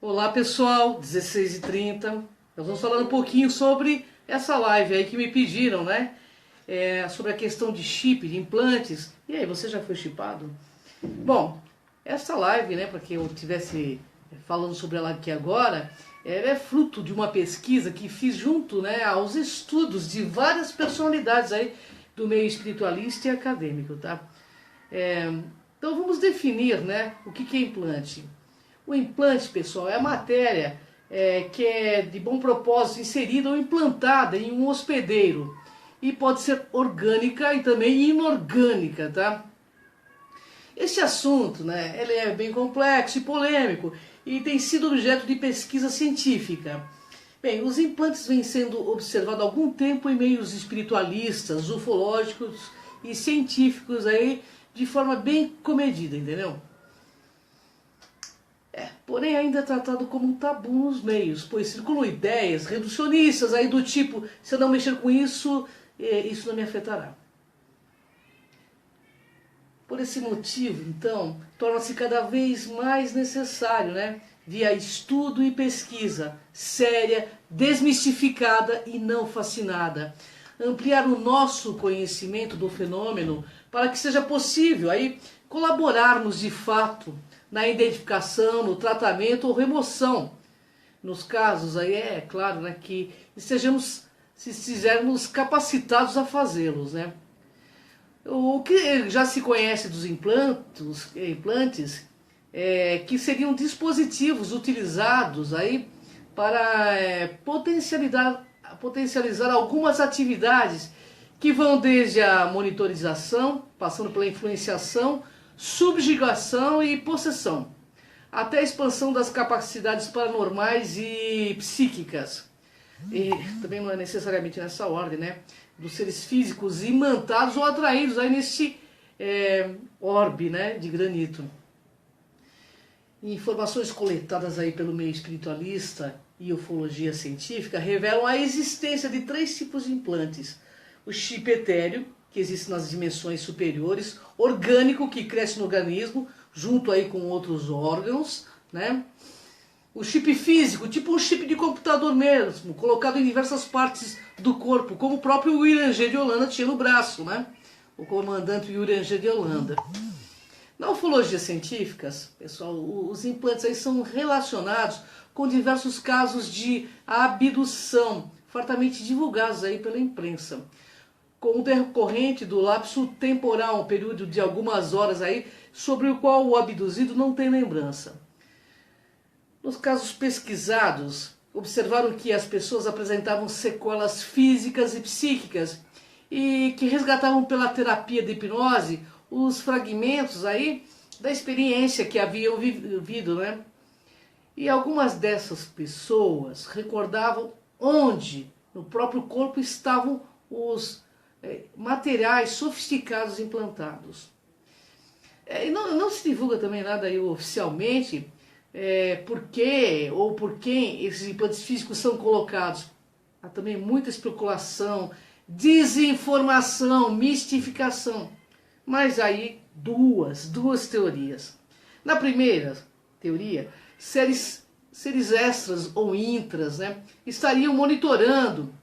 Olá pessoal, 16h30, nós vamos falar um pouquinho sobre essa live aí que me pediram, né? Sobre a questão de chip, de implantes. E aí, você já foi chipado? Bom, essa live, né, para que eu estivesse falando sobre ela aqui agora, ela é fruto de uma pesquisa que fiz junto, né, aos estudos de várias personalidades aí do meio espiritualista e acadêmico, tá? Então vamos definir, né, o que é implante. O implante, pessoal, é a matéria que é de bom propósito inserida ou implantada em um hospedeiro. E pode ser orgânica e também inorgânica, tá? Esse assunto, né, ele é bem complexo e polêmico e tem sido objeto de pesquisa científica. Bem, os implantes vêm sendo observados há algum tempo em meios espiritualistas, ufológicos e científicos aí de forma bem comedida, entendeu? Porém ainda é tratado como um tabu nos meios, pois circulam ideias reducionistas aí do tipo, se eu não mexer com isso, isso não me afetará. Por esse motivo, então, torna-se cada vez mais necessário, né, via estudo e pesquisa séria, desmistificada e não fascinada, ampliar o nosso conhecimento do fenômeno para que seja possível aí colaborarmos de fato na identificação, no tratamento ou remoção. Nos casos aí é claro, né, que estivermos capacitados a fazê-los, né? O que já se conhece dos implantes que seriam dispositivos utilizados aí para potencializar algumas atividades que vão desde a monitorização, passando pela influenciação, subjugação e possessão, até a expansão das capacidades paranormais e psíquicas. E também não é necessariamente nessa ordem, né? Dos seres físicos imantados ou atraídos aí nesse orbe, né, de granito. Informações coletadas aí pelo meio espiritualista e ufologia científica revelam a existência de 3 tipos de implantes. O chip etéreo, que existe nas dimensões superiores, orgânico, que cresce no organismo, junto aí com outros órgãos, né? O chip físico, tipo um chip de computador mesmo, colocado em diversas partes do corpo, como o próprio William G. de Holanda tinha no braço, né? O comandante William G. de Holanda. Na ufologia científica, pessoal, os implantes aí são relacionados com diversos casos de abdução, fartamente divulgados aí pela imprensa, com o decorrente do lapso temporal, um período de algumas horas aí, sobre o qual o abduzido não tem lembrança. Nos casos pesquisados, observaram que as pessoas apresentavam sequelas físicas e psíquicas e que resgatavam pela terapia de hipnose os fragmentos aí da experiência que haviam vivido, né? E algumas dessas pessoas recordavam onde no próprio corpo estavam os materiais sofisticados implantados. E não se divulga também nada aí oficialmente por que ou por quem esses implantes físicos são colocados. Há também muita especulação, desinformação, mistificação. Mas aí duas teorias. Na primeira teoria, seres extras ou intras, né, estariam monitorando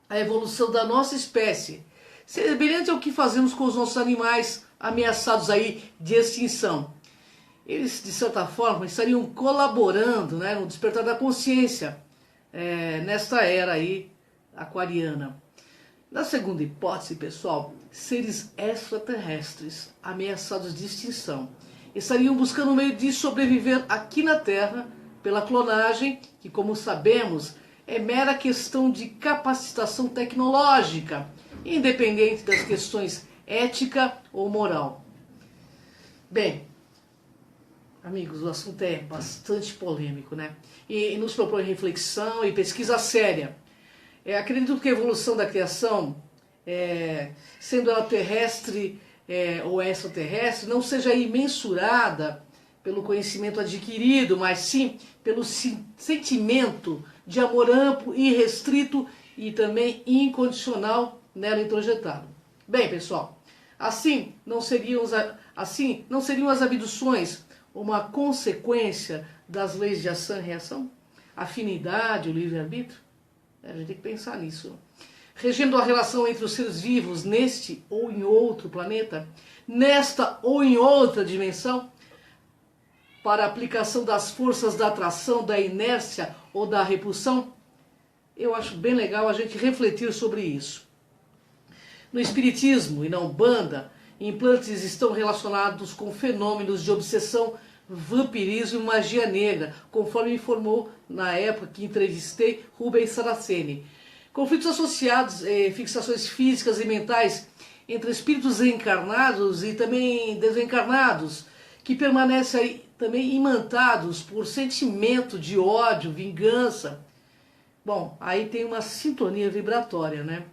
a evolução da nossa espécie, semelhante ao que fazemos com os nossos animais ameaçados aí de extinção. Eles, de certa forma, estariam colaborando, né, no despertar da consciência nesta era aí aquariana. Na segunda hipótese, pessoal, seres extraterrestres ameaçados de extinção estariam buscando um meio de sobreviver aqui na Terra pela clonagem, que, como sabemos, é mera questão de capacitação tecnológica, independente das questões ética ou moral. Bem, amigos, o assunto é bastante polêmico, né? E nos propõe reflexão e pesquisa séria. Acredito que a evolução da criação, sendo ela terrestre ou extraterrestre, não seja imensurada pelo conhecimento adquirido, mas sim pelo sentimento de amor amplo, irrestrito e também incondicional nela introjetado. Bem, pessoal, assim não seriam as abduções uma consequência das leis de ação e reação? Afinidade, o livre-arbítrio? A gente tem que pensar nisso. Regendo a relação entre os seres vivos neste ou em outro planeta, nesta ou em outra dimensão, para a aplicação das forças da atração, da inércia ou da repulsão? Eu acho bem legal a gente refletir sobre isso. No Espiritismo e na Umbanda, implantes estão relacionados com fenômenos de obsessão, vampirismo e magia negra, conforme informou na época que entrevistei Rubens Saraceni. Conflitos associados, fixações físicas e mentais entre espíritos reencarnados e também desencarnados, que permanecem aí também imantados por sentimento de ódio, vingança. Bom, aí tem uma sintonia vibratória, né?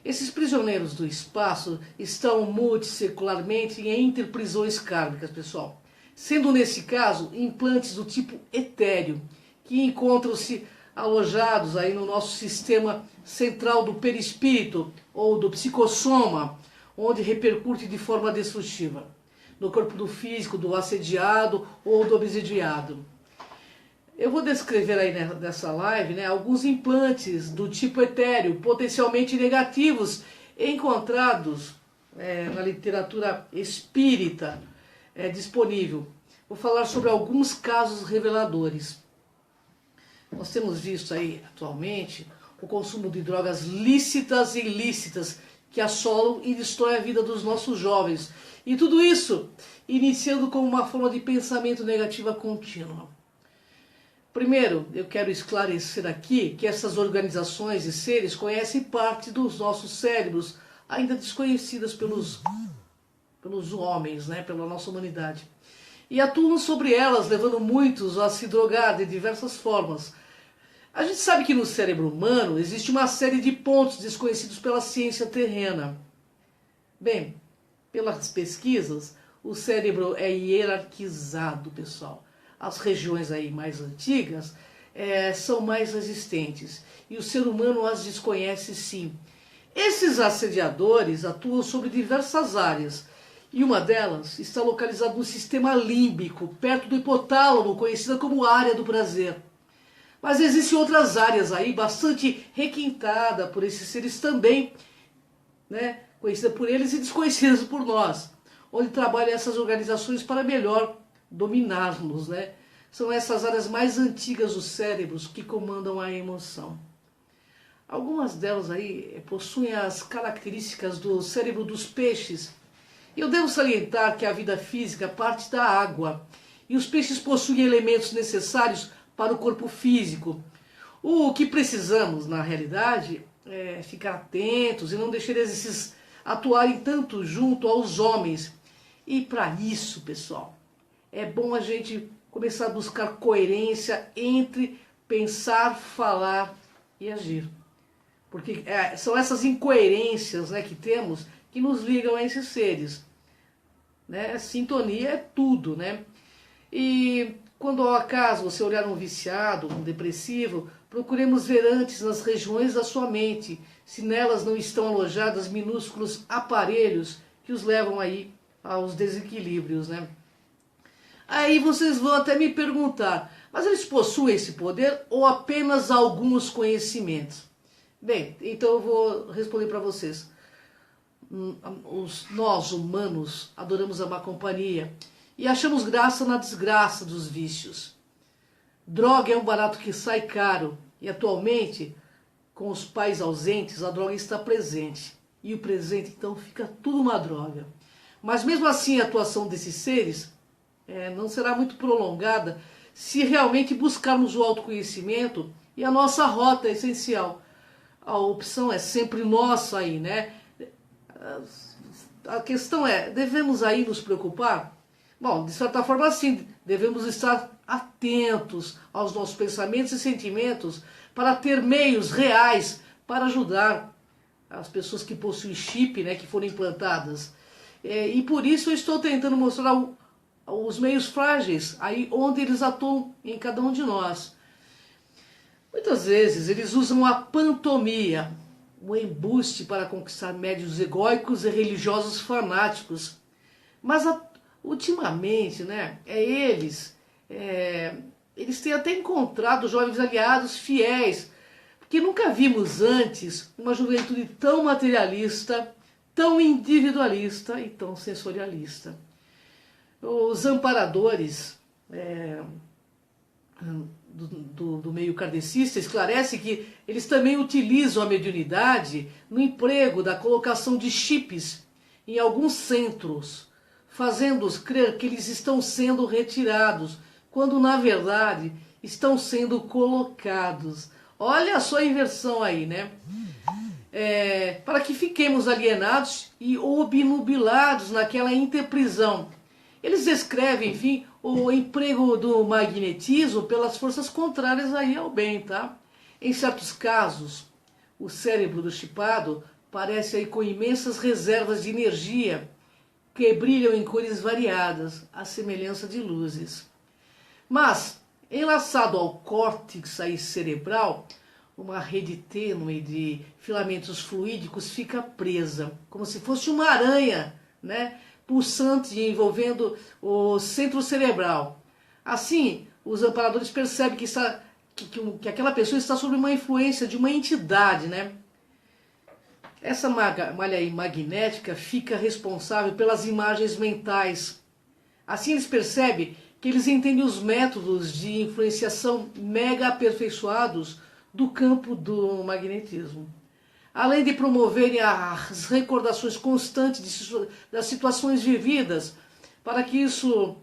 Esses prisioneiros do espaço estão multissecularmente entre prisões kármicas, pessoal. Sendo nesse caso implantes do tipo etéreo, que encontram-se alojados aí no nosso sistema central do perispírito ou do psicossoma, onde repercute de forma destrutiva no corpo do físico, do assediado ou do obsidiado. Eu vou descrever aí nessa live, né, alguns implantes do tipo etéreo, potencialmente negativos, encontrados na literatura espírita disponível. Vou falar sobre alguns casos reveladores. Nós temos visto aí atualmente o consumo de drogas lícitas e ilícitas que assolam e destroem a vida dos nossos jovens. E tudo isso iniciando como uma forma de pensamento negativa contínua. Primeiro, eu quero esclarecer aqui que essas organizações e seres conhecem parte dos nossos cérebros, ainda desconhecidas pelos homens, né, pela nossa humanidade. E atuam sobre elas, levando muitos a se drogar de diversas formas. A gente sabe que no cérebro humano existe uma série de pontos desconhecidos pela ciência terrena. Bem, pelas pesquisas, o cérebro é hierarquizado, pessoal. As regiões aí mais antigas são mais resistentes e o ser humano as desconhece sim. Esses assediadores atuam sobre diversas áreas e uma delas está localizada no sistema límbico, perto do hipotálamo, conhecida como área do prazer. Mas existem outras áreas aí bastante requintadas por esses seres também, né, conhecidas por eles e desconhecidas por nós, onde trabalham essas organizações para melhor dominar-nos, né? São essas áreas mais antigas dos cérebros que comandam a emoção. Algumas delas aí possuem as características do cérebro dos peixes. E eu devo salientar que a vida física parte da água e os peixes possuem elementos necessários para o corpo físico. O que precisamos, na realidade, é ficar atentos e não deixar esses atuarem tanto junto aos homens. E para isso, pessoal, é bom a gente começar a buscar coerência entre pensar, falar e agir. Porque são essas incoerências, né, que temos que nos ligam a esses seres. Né? Sintonia é tudo, né? E quando ao acaso você olhar um viciado, um depressivo, procuremos ver antes nas regiões da sua mente se nelas não estão alojados minúsculos aparelhos que os levam aí aos desequilíbrios, né? Aí vocês vão até me perguntar, mas eles possuem esse poder ou apenas alguns conhecimentos? Bem, então eu vou responder para vocês. Nós, humanos, adoramos a má companhia e achamos graça na desgraça dos vícios. Droga é um barato que sai caro e atualmente, com os pais ausentes, a droga está presente. E o presente, então, fica tudo uma droga. Mas mesmo assim, a atuação desses seres não será muito prolongada se realmente buscarmos o autoconhecimento e a nossa rota é essencial. A opção é sempre nossa aí, né? A questão é, devemos aí nos preocupar? Bom, de certa forma sim, devemos estar atentos aos nossos pensamentos e sentimentos para ter meios reais para ajudar as pessoas que possuem chip, né, que foram implantadas. E por isso eu estou tentando mostrar os meios frágeis, aí onde eles atuam em cada um de nós. Muitas vezes eles usam a pantomia, o embuste para conquistar médios egóicos e religiosos fanáticos. Mas ultimamente, né, eles têm até encontrado jovens aliados fiéis, porque nunca vimos antes uma juventude tão materialista, tão individualista e tão sensorialista. Os amparadores do meio kardecista esclarece que eles também utilizam a mediunidade no emprego da colocação de chips em alguns centros, fazendo-os crer que eles estão sendo retirados, quando na verdade estão sendo colocados. Olha só a inversão aí, né? Para que fiquemos alienados e obnubilados naquela interprisão. Eles descrevem, enfim, o emprego do magnetismo pelas forças contrárias aí ao bem, tá? Em certos casos, o cérebro do chipado parece aí com imensas reservas de energia que brilham em cores variadas, à semelhança de luzes. Mas, enlaçado ao córtex aí cerebral, uma rede tênue de filamentos fluídicos fica presa, como se fosse uma aranha, né, pulsante envolvendo o centro cerebral. Assim, os amparadores percebem que aquela pessoa está sob uma influência de uma entidade, né? Essa malha magnética fica responsável pelas imagens mentais. Assim eles percebem que eles entendem os métodos de influenciação mega aperfeiçoados do campo do magnetismo. Além de promoverem as recordações constantes das situações vividas, para que isso,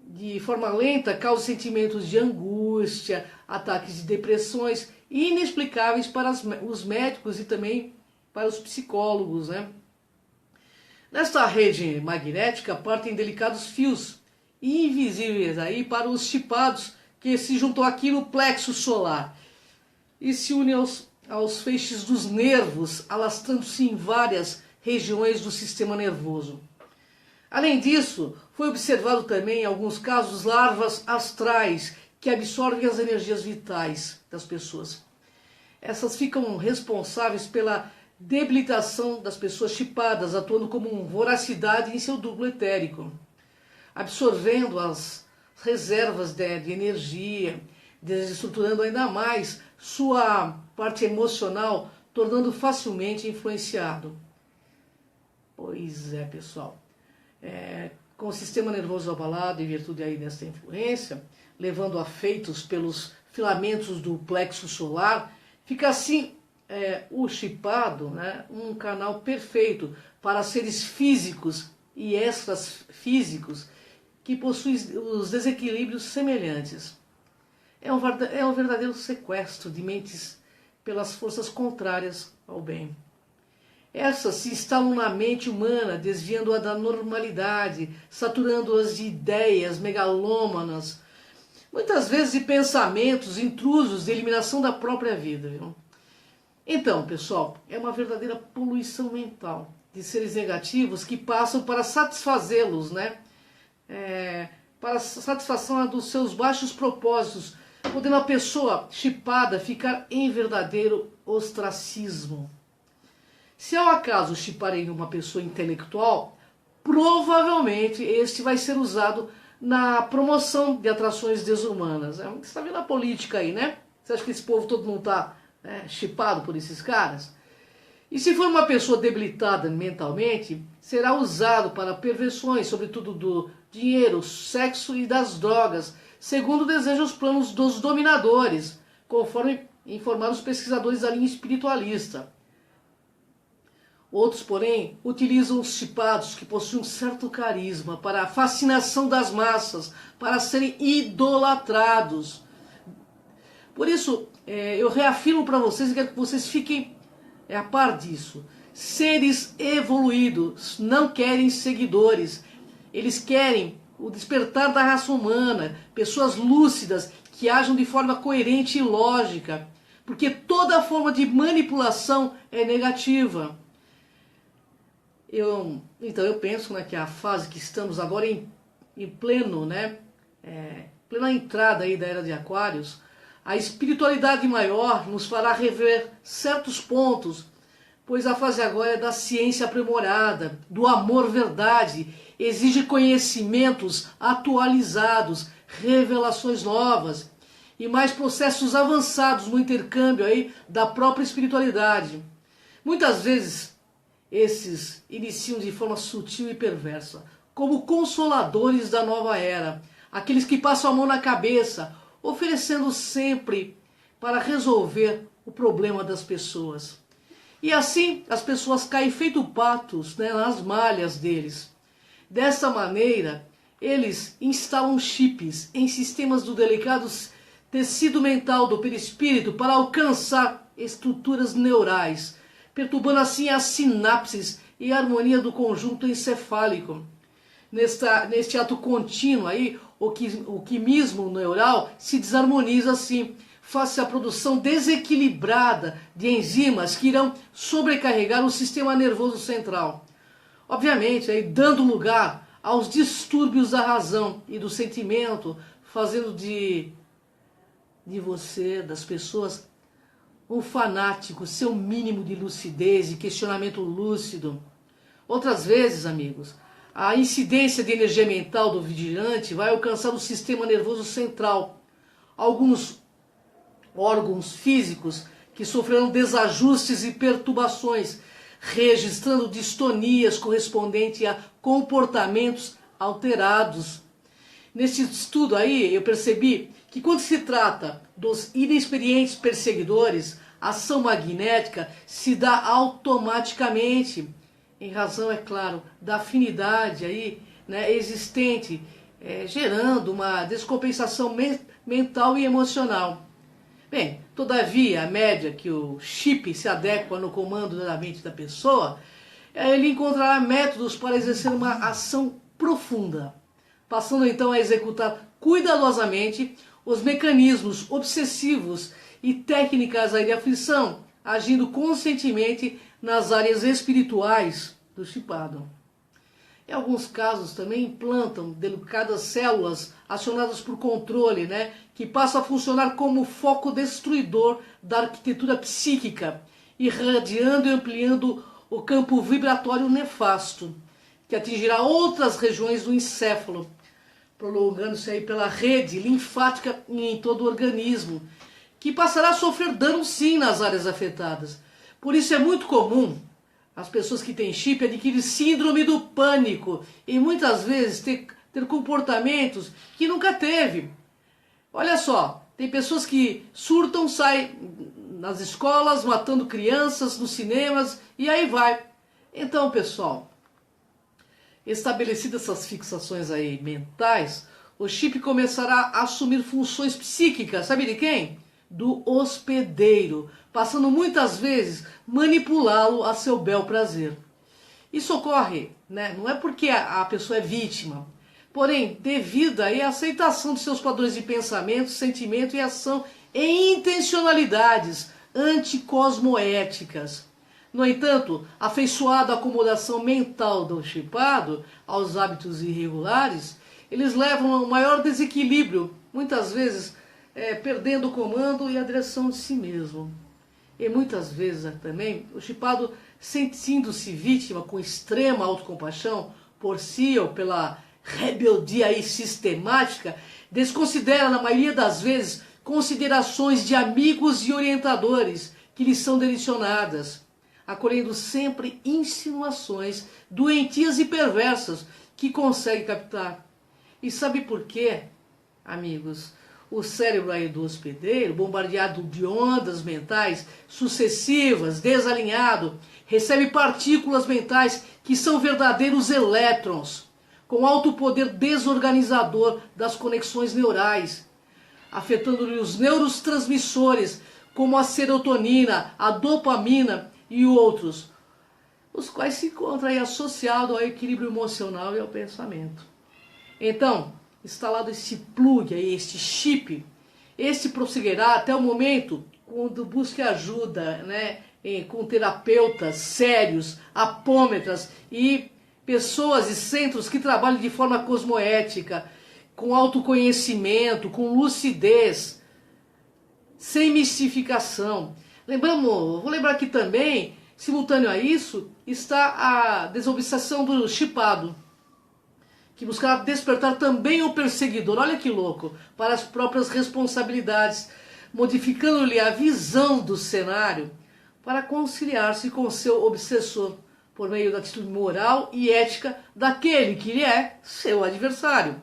de forma lenta, cause sentimentos de angústia, ataques de depressões inexplicáveis para os médicos e também para os psicólogos, né? Nesta rede magnética partem delicados fios invisíveis aí para os chipados que se juntam aqui no plexo solar e se unem aos feixes dos nervos, alastrando-se em várias regiões do sistema nervoso. Além disso, foi observado também em alguns casos larvas astrais que absorvem as energias vitais das pessoas. Essas ficam responsáveis pela debilitação das pessoas chipadas, atuando como uma voracidade em seu duplo etérico, absorvendo as reservas de energia, desestruturando ainda mais sua parte emocional, tornando facilmente influenciado. Pois é, pessoal. Com o sistema nervoso abalado em virtude aí dessa influência, levando afeitos pelos filamentos do plexo solar, fica assim o chipado, né, um canal perfeito para seres físicos e extras físicos que possuem os desequilíbrios semelhantes. É um verdadeiro sequestro de mentes pelas forças contrárias ao bem. Essas se instalam na mente humana, desviando-a da normalidade, saturando-as de ideias megalômanas, muitas vezes de pensamentos intrusos de eliminação da própria vida. Viu? Então, pessoal, é uma verdadeira poluição mental de seres negativos que passam para satisfazê-los, né? Para a satisfação dos seus baixos propósitos, podendo a pessoa chipada ficar em verdadeiro ostracismo. Se ao acaso chiparem uma pessoa intelectual, provavelmente este vai ser usado na promoção de atrações desumanas. Você está vendo a política aí, né? Você acha que esse povo todo mundo está chipado por esses caras? E se for uma pessoa debilitada mentalmente, será usado para perversões, sobretudo do dinheiro, sexo e das drogas, segundo desejam os planos dos dominadores, conforme informaram os pesquisadores da linha espiritualista. Outros, porém, utilizam os chipados que possuem um certo carisma para a fascinação das massas, para serem idolatrados. Por isso, eu reafirmo para vocês e quero que vocês fiquem a par disso. Seres evoluídos não querem seguidores. Eles querem o despertar da raça humana, pessoas lúcidas que ajam de forma coerente e lógica, porque toda forma de manipulação é negativa. Então eu penso, né, que a fase que estamos agora em pleno, né, plena entrada aí da era de Aquários, a espiritualidade maior nos fará rever certos pontos, pois a fase agora é da ciência aprimorada, do amor-verdade, exige conhecimentos atualizados, revelações novas e mais processos avançados no intercâmbio aí da própria espiritualidade. Muitas vezes esses iniciam de forma sutil e perversa, como consoladores da nova era, aqueles que passam a mão na cabeça, oferecendo sempre para resolver o problema das pessoas. E assim as pessoas caem feito patos, né, nas malhas deles. Dessa maneira, eles instalam chips em sistemas do delicado tecido mental do perispírito para alcançar estruturas neurais, perturbando assim as sinapses e a harmonia do conjunto encefálico. Neste ato contínuo aí, o quimismo neural se desarmoniza assim, face à produção desequilibrada de enzimas que irão sobrecarregar o sistema nervoso central. Obviamente, aí, dando lugar aos distúrbios da razão e do sentimento, fazendo de você, das pessoas, um fanático, seu mínimo de lucidez e questionamento lúcido. Outras vezes, amigos, a incidência de energia mental do vigilante vai alcançar o sistema nervoso central. Alguns órgãos físicos que sofrerão desajustes e perturbações, registrando distonias correspondentes a comportamentos alterados. Nesse estudo aí, eu percebi que quando se trata dos inexperientes perseguidores, a ação magnética se dá automaticamente, em razão, é claro, da afinidade aí, né, existente, gerando uma descompensação mental e emocional. Bem, todavia, a média que o chip se adequa no comando da mente da pessoa, ele encontrará métodos para exercer uma ação profunda, passando então a executar cuidadosamente os mecanismos obsessivos e técnicas aí de aflição, agindo conscientemente nas áreas espirituais do chipado. Em alguns casos também implantam delicadas células acionadas por controle, né, que passam a funcionar como foco destruidor da arquitetura psíquica, irradiando e ampliando o campo vibratório nefasto, que atingirá outras regiões do encéfalo, prolongando-se aí pela rede linfática em todo o organismo, que passará a sofrer dano sim nas áreas afetadas. Por isso é muito comum as pessoas que têm chip adquirirem síndrome do pânico e muitas vezes ter comportamentos que nunca teve. Olha só, tem pessoas que surtam, saem nas escolas, matando crianças, nos cinemas e aí vai. Então, pessoal, estabelecidas essas fixações aí mentais, o chip começará a assumir funções psíquicas, sabe de quem? Do hospedeiro, passando muitas vezes manipulá-lo a seu bel prazer. Isso ocorre, né? Não é porque a pessoa é vítima, porém, devido aí à aceitação de seus padrões de pensamento, sentimento e ação e intencionalidades anticosmoéticas. No entanto, afeiçoado à acomodação mental do chipado, aos hábitos irregulares, eles levam a um maior desequilíbrio, muitas vezes perdendo o comando e a direção de si mesmo. E muitas vezes também o chipado, sentindo-se vítima com extrema autocompaixão por si ou pela rebeldia aí sistemática, desconsidera na maioria das vezes considerações de amigos e orientadores que lhes são direcionadas, acolhendo sempre insinuações doentias e perversas que consegue captar. E sabe por quê, amigos? O cérebro aí do hospedeiro, bombardeado de ondas mentais sucessivas, desalinhado, recebe partículas mentais que são verdadeiros elétrons, com alto poder desorganizador das conexões neurais, afetando-lhe os neurotransmissores, como a serotonina, a dopamina e outros, os quais se encontram aí associados ao equilíbrio emocional e ao pensamento. Então, instalado esse plug aí, este chip, esse prosseguirá até o momento quando busque ajuda, né, com terapeutas sérios, apômetras e pessoas e centros que trabalham de forma cosmoética, com autoconhecimento, com lucidez, sem mistificação. Vou lembrar aqui também Simultâneo a isso está a desobsessão do chipado, que buscava despertar também o perseguidor, olha que louco, para as próprias responsabilidades, modificando-lhe a visão do cenário para conciliar-se com seu obsessor, por meio da atitude moral e ética daquele que lhe é seu adversário.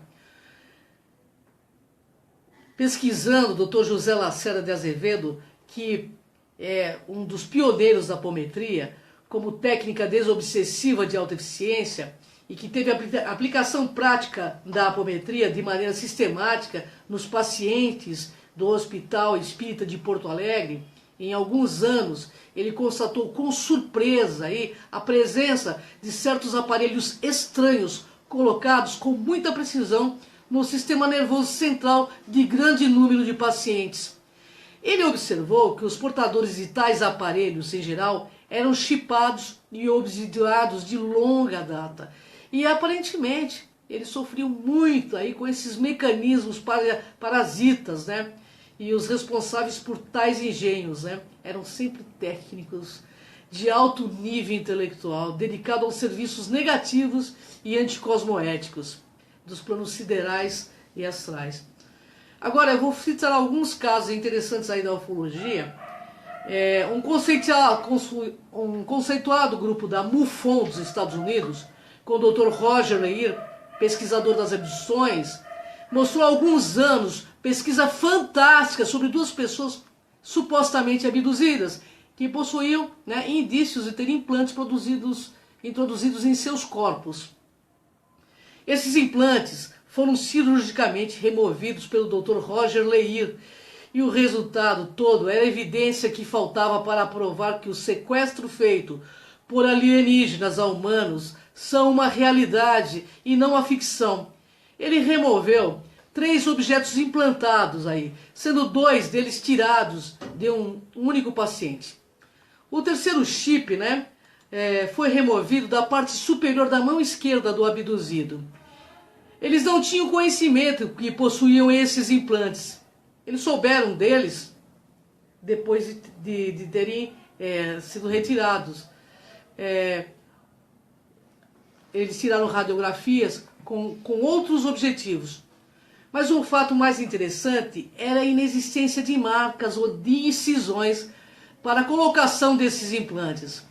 Pesquisando, o Dr. José Lacerda de Azevedo, que é um dos pioneiros da apometria, como técnica desobsessiva de alta eficiência, e que teve aplicação prática da apometria de maneira sistemática nos pacientes do Hospital Espírita de Porto Alegre, em alguns anos, ele constatou com surpresa aí a presença de certos aparelhos estranhos colocados com muita precisão no sistema nervoso central de grande número de pacientes. Ele observou que os portadores de tais aparelhos, em geral, eram chipados e obsidiados de longa data. E aparentemente eles sofriam muito aí com esses mecanismos parasitas, né? E os responsáveis por tais engenhos, né, eram sempre técnicos de alto nível intelectual, dedicados aos serviços negativos e anticosmoéticos dos planos siderais e astrais. Agora, eu vou citar alguns casos interessantes aí da ufologia. Um conceituado grupo da MUFON dos Estados Unidos, com o Dr. Roger Leir, pesquisador das abduções, mostrou há alguns anos pesquisa fantástica sobre duas pessoas supostamente abduzidas, que possuíam, né, indícios de ter implantes introduzidos em seus corpos. Esses implantes foram cirurgicamente removidos pelo Dr. Roger Leir, e o resultado todo era a evidência que faltava para provar que o sequestro feito por alienígenas a humanos são uma realidade e não a ficção. Ele removeu 3 objetos implantados aí, sendo 2 deles tirados de um único paciente. O terceiro chip, né, foi removido da parte superior da mão esquerda do abduzido. Eles não tinham conhecimento que possuíam esses implantes. Eles souberam deles depois de terem sido retirados. Eles tiraram radiografias com outros objetivos. Mas o fato mais interessante era a inexistência de marcas ou de incisões para a colocação desses implantes.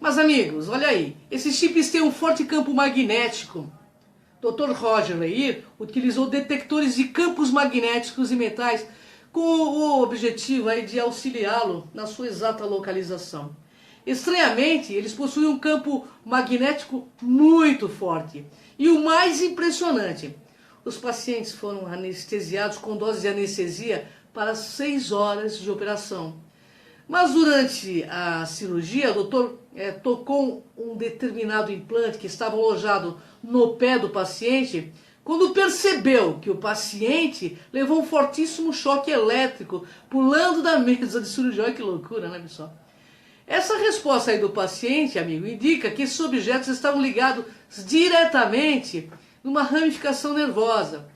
Mas amigos, olha aí, esses chips têm um forte campo magnético. Dr. Roger Leir utilizou detectores de campos magnéticos e metais com o objetivo aí de auxiliá-lo na sua exata localização. Estranhamente, eles possuem um campo magnético muito forte. E o mais impressionante, os pacientes foram anestesiados com doses de anestesia para 6 horas de operação. Mas durante a cirurgia, o doutor tocou um determinado implante que estava alojado no pé do paciente, quando percebeu que o paciente levou um fortíssimo choque elétrico pulando da mesa de cirurgia. Olha que loucura, né, pessoal? Essa resposta aí do paciente, amigo, indica que esses objetos estavam ligados diretamente numa ramificação nervosa.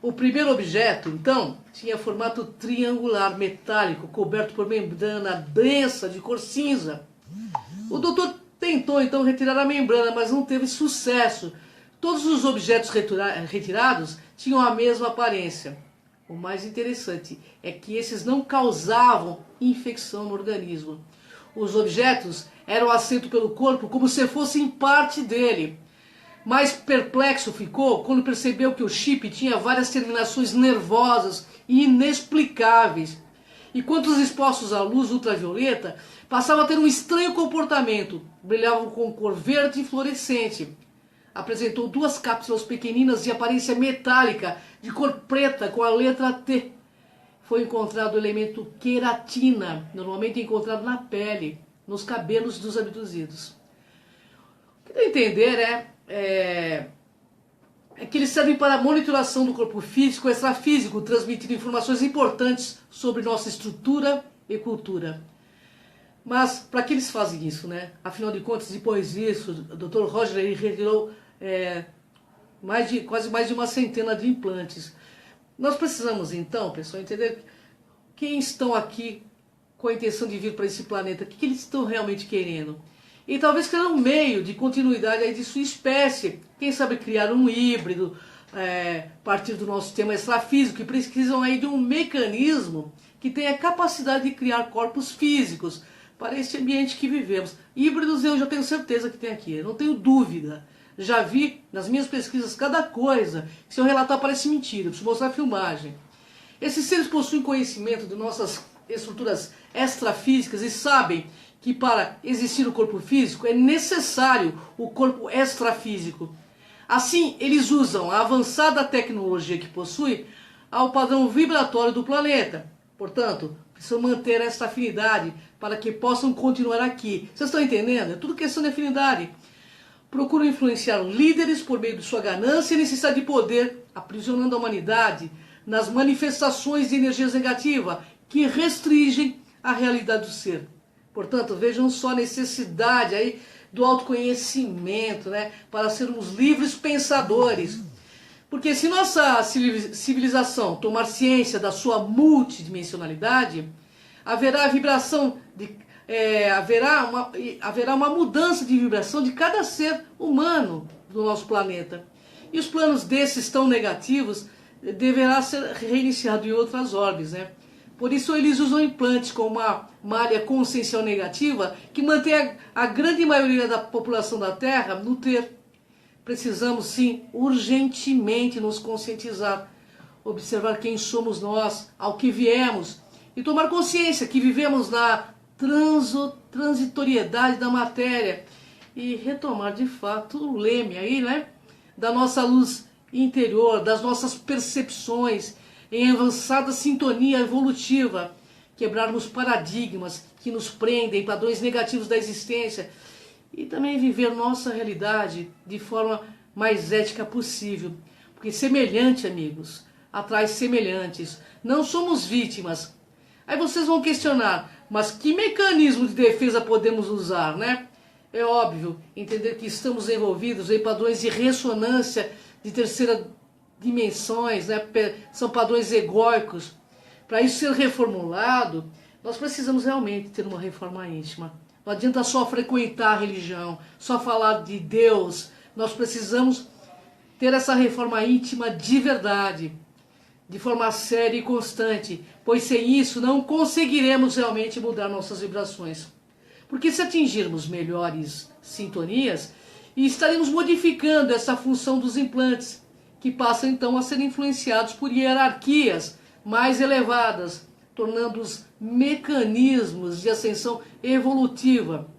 O primeiro objeto, então, tinha formato triangular metálico, coberto por membrana densa de cor cinza. O doutor tentou, então, retirar a membrana, mas não teve sucesso. Todos os objetos retirados tinham a mesma aparência. O mais interessante é que esses não causavam infecção no organismo. Os objetos eram aceitos pelo corpo como se fossem parte dele. Mais perplexo ficou quando percebeu que o chip tinha várias terminações nervosas e inexplicáveis. E quando expostos à luz ultravioleta, passavam a ter um estranho comportamento. Brilhavam com cor verde fluorescente. Apresentou 2 cápsulas pequeninas de aparência metálica, de cor preta, com a letra T. Foi encontrado o elemento queratina, normalmente encontrado na pele, nos cabelos dos abduzidos. O que dá a entender é que eles servem para a monitoração do corpo físico e extrafísico, transmitindo informações importantes sobre nossa estrutura e cultura. Mas para que eles fazem isso, né? Afinal de contas, depois disso, o Dr. Roger retirou quase mais de uma centena de implantes. Nós precisamos então, pessoal, entender quem estão aqui com a intenção de vir para esse planeta? O que eles estão realmente querendo? E talvez criar um meio de continuidade aí de sua espécie. Quem sabe criar um híbrido, a partir do nosso sistema extrafísico, que precisam aí de um mecanismo que tenha capacidade de criar corpos físicos para esse ambiente que vivemos. Híbridos eu já tenho certeza que tem aqui, eu não tenho dúvida. Já vi nas minhas pesquisas cada coisa, que se eu relatar parece mentira, eu preciso mostrar a filmagem. Esses seres possuem conhecimento de nossas estruturas extrafísicas e sabem que para existir o corpo físico é necessário o corpo extrafísico. Assim, eles usam a avançada tecnologia que possui ao padrão vibratório do planeta. Portanto, precisam manter essa afinidade para que possam continuar aqui. Vocês estão entendendo? É tudo questão de afinidade. Procuram influenciar líderes por meio de sua ganância e necessidade de poder, aprisionando a humanidade nas manifestações de energias negativas que restringem a realidade do ser. Portanto, vejam só a necessidade aí do autoconhecimento, né, para sermos livres pensadores. Porque se nossa civilização tomar ciência da sua multidimensionalidade, haverá vibração de haverá uma mudança de vibração de cada ser humano do nosso planeta. E os planos desses tão negativos deverá ser reiniciado em outras órbitas, né? Por isso eles usam implantes com uma malha consciencial negativa que mantém a grande maioria da população da Terra no ter. Precisamos sim urgentemente nos conscientizar, observar quem somos nós, ao que viemos e tomar consciência que vivemos na transitoriedade da matéria e retomar de fato o leme aí, né, da nossa luz interior, das nossas percepções em avançada sintonia evolutiva, quebrarmos paradigmas que nos prendem, padrões negativos da existência e também viver nossa realidade de forma mais ética possível, porque semelhante, amigos, atrai semelhantes, não somos vítimas. Aí vocês vão questionar, mas que mecanismo de defesa podemos usar, né? É óbvio, entender que estamos envolvidos em padrões de ressonância de terceira dimensões, né? São padrões egóicos. Para isso ser reformulado, nós precisamos realmente ter uma reforma íntima. Não adianta só frequentar a religião, só falar de Deus. Nós precisamos ter essa reforma íntima de verdade, de forma séria e constante, pois sem isso não conseguiremos realmente mudar nossas vibrações. Porque se atingirmos melhores sintonias, estaremos modificando essa função dos implantes, que passam então a ser influenciados por hierarquias mais elevadas, tornando-os mecanismos de ascensão evolutiva.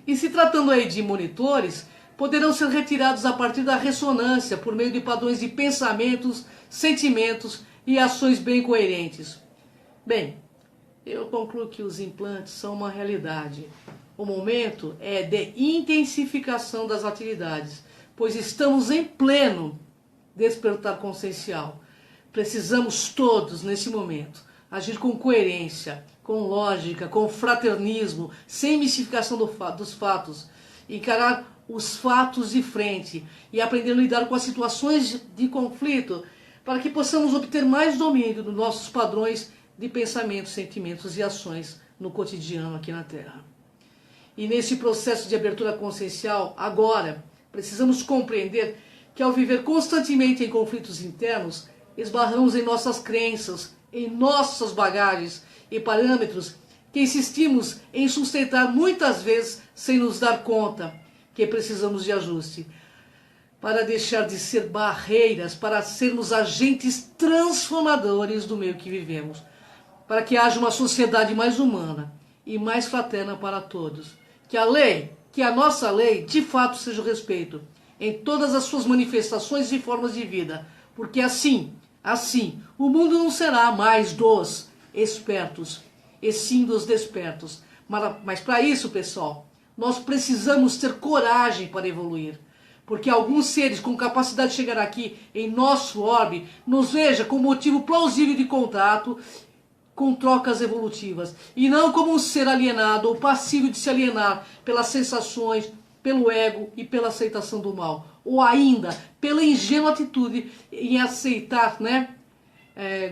E se tratando aí de monitores, poderão ser retirados a partir da ressonância por meio de padrões de pensamentos, sentimentos e ações bem coerentes. Bem, eu concluo que os implantes são uma realidade. O momento é de intensificação das atividades, pois estamos em pleno despertar consciencial. Precisamos todos, nesse momento, agir com coerência, com lógica, com fraternismo, sem mistificação dos fatos, encarar os fatos de frente e aprender a lidar com as situações de conflito para que possamos obter mais domínio dos nossos padrões de pensamentos, sentimentos e ações no cotidiano aqui na Terra. E nesse processo de abertura consciencial, agora, precisamos compreender que ao viver constantemente em conflitos internos, esbarramos em nossas crenças, em nossas bagagens e parâmetros que insistimos em sustentar muitas vezes sem nos dar conta que precisamos de ajuste, para deixar de ser barreiras, para sermos agentes transformadores do meio que vivemos, para que haja uma sociedade mais humana e mais fraterna para todos. Que a nossa lei, de fato, seja o respeito em todas as suas manifestações e formas de vida, porque assim, o mundo não será mais dos espertos, e sim dos despertos. Mas para isso, pessoal, nós precisamos ter coragem para evoluir, porque alguns seres com capacidade de chegar aqui em nosso orbe nos veja como motivo plausível de contato com trocas evolutivas, e não como um ser alienado ou passivo de se alienar pelas sensações, pelo ego e pela aceitação do mal, ou ainda pela ingênua atitude em aceitar,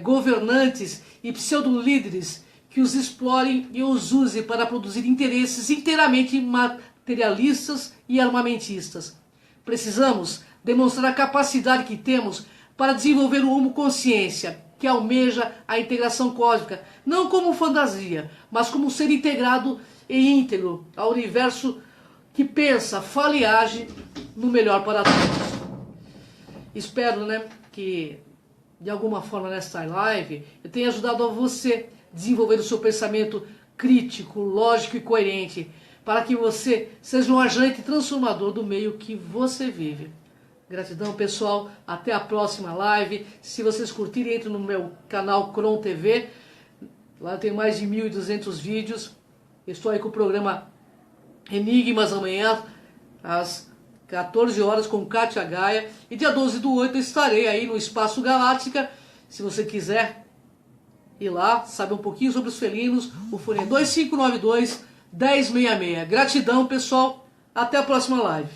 governantes e pseudo-líderes que os explorem e os usem para produzir interesses inteiramente materialistas e armamentistas. Precisamos demonstrar a capacidade que temos para desenvolver o Homo Consciência, que almeja a integração cósmica, não como fantasia, mas como um ser integrado e íntegro ao universo que pensa, fala e age no melhor para todos. Espero, que de alguma forma nesta live eu tenha ajudado a você desenvolver o seu pensamento crítico, lógico e coerente, para que você seja um agente transformador do meio que você vive. Gratidão, pessoal. Até a próxima live. Se vocês curtirem, entre no meu canal Cron TV. Lá tem mais de 1.200 vídeos. Estou aí com o programa Enigmas amanhã, às 14 horas, com Kátia Gaia. E dia 12/8 eu estarei aí no Espaço Galáctica. Se você quiser ir lá, saber um pouquinho sobre os felinos, o fone é 2592-1066. Gratidão, pessoal. Até a próxima live.